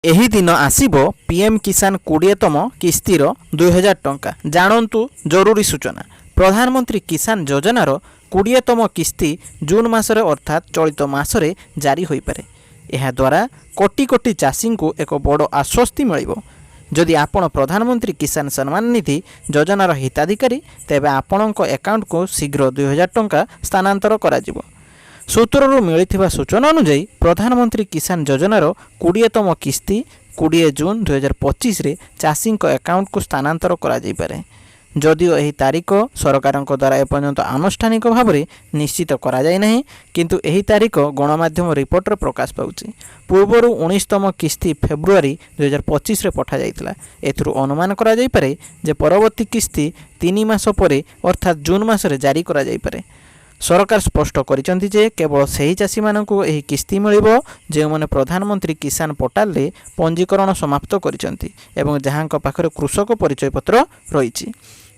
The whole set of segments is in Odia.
ଏହି ଦିନ ଆସିବ ପିଏମ୍ କିଷାନ 20ତମ କିସ୍ତିର 2000 ଟଙ୍କା। ଜାଣନ୍ତୁ ଜରୁରୀ ସୂଚନା। ପ୍ରଧାନମନ୍ତ୍ରୀ କିଷାନ ଯୋଜନାର 20ତମ କିସ୍ତି ଜୁନ୍ ମାସରେ ଅର୍ଥାତ୍ ଚଳିତ ମାସରେ ଜାରି ହୋଇପାରେ। ଏହାଦ୍ୱାରା କୋଟି କୋଟି ଚାଷୀଙ୍କୁ ଏକ ବଡ଼ ଆଶ୍ୱସ୍ତି ମିଳିବ। ଯଦି ଆପଣ ପ୍ରଧାନମନ୍ତ୍ରୀ କିଷାନ ସମ୍ମାନ ନିଧି ଯୋଜନାର ହିତାଧିକାରୀ, ତେବେ ଆପଣଙ୍କ ଆକାଉଣ୍ଟକୁ ଶୀଘ୍ର 2000 ଟଙ୍କା ସ୍ଥାନାନ୍ତର କରାଯିବ। ସୂତ୍ରରୁ ମିଳିଥିବା ସୂଚନା ଅନୁଯାୟୀ ପ୍ରଧାନମନ୍ତ୍ରୀ କିଷାନ ଯୋଜନାର 20ତମ କିସ୍ତି 20 ଜୁନ୍ 2025ରେ ଚାଷୀଙ୍କ ଆକାଉଣ୍ଟକୁ ସ୍ଥାନାନ୍ତର କରାଯାଇପାରେ। ଯଦିଓ ଏହି ତାରିଖ ସରକାରଙ୍କ ଦ୍ୱାରା ଏପର୍ଯ୍ୟନ୍ତ ଆନୁଷ୍ଠାନିକ ଭାବରେ ନିଶ୍ଚିତ କରାଯାଇ ନାହିଁ, କିନ୍ତୁ ଏହି ତାରିଖ ଗଣମାଧ୍ୟମ ରିପୋର୍ଟରେ ପ୍ରକାଶ ପାଉଛି। ପୂର୍ବରୁ 19ତମ କିସ୍ତି ଫେବୃଆରୀ 2025ରେ ପଠାଯାଇଥିଲା। ଏଥିରୁ ଅନୁମାନ କରାଯାଇପାରେ ଯେ ପରବର୍ତ୍ତୀ କିସ୍ତି 3 ମାସ ପରେ ଅର୍ଥାତ୍ ଜୁନ୍ ମାସରେ ଜାରି କରାଯାଇପାରେ। ସରକାର ସ୍ପଷ୍ଟ କରିଛନ୍ତି ଯେ କେବଳ ସେହି ଚାଷୀମାନଙ୍କୁ ଏହି କିସ୍ତି ମିଳିବ ଯେଉଁମାନେ ପ୍ରଧାନମନ୍ତ୍ରୀ କିଷାନ ପୋର୍ଟାଲରେ ପଞ୍ଜୀକରଣ ସମାପ୍ତ କରିଛନ୍ତି ଏବଂ ଯାହାଙ୍କ ପାଖରେ କୃଷକ ପରିଚୟପତ୍ର ରହିଛି।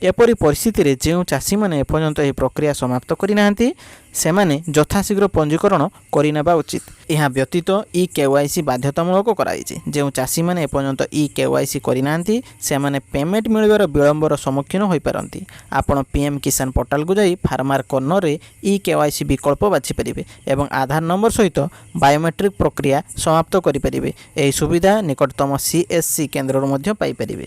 ଏପରି ପରିସ୍ଥିତିରେ ଯେଉଁ ଚାଷୀମାନେ ଏପର୍ଯ୍ୟନ୍ତ ଏହି ପ୍ରକ୍ରିୟା ସମାପ୍ତ କରିନାହାନ୍ତି, ସେମାନେ ଯଥାଶୀଘ୍ର ପଞ୍ଜୀକରଣ କରିନେବା ଉଚିତ। ଏହା ବ୍ୟତୀତ ଇ-KYC ବାଧ୍ୟତାମୂଳକ କରାଯାଇଛି। ଯେଉଁ ଚାଷୀମାନେ ଏପର୍ଯ୍ୟନ୍ତ ଇ-KYC କରିନାହାନ୍ତି, ସେମାନେ ପେମେଣ୍ଟ ମିଳିବାର ବିଳମ୍ବର ସମ୍ମୁଖୀନ ହୋଇପାରନ୍ତି। ଆପଣ ପିଏମ୍ କିଷାନ ପୋର୍ଟାଲକୁ ଯାଇ ଫାର୍ମାର କର୍ଣ୍ଣରରେ ଇ-KYC ବିକଳ୍ପ ବାଛିପାରିବେ ଏବଂ ଆଧାର ନମ୍ବର ସହିତ ବାୟୋମେଟ୍ରିକ୍ ପ୍ରକ୍ରିୟା ସମାପ୍ତ କରିପାରିବେ। ଏହି ସୁବିଧା ନିକଟତମ CSC କେନ୍ଦ୍ରରୁ ମଧ୍ୟ ପାଇପାରିବେ।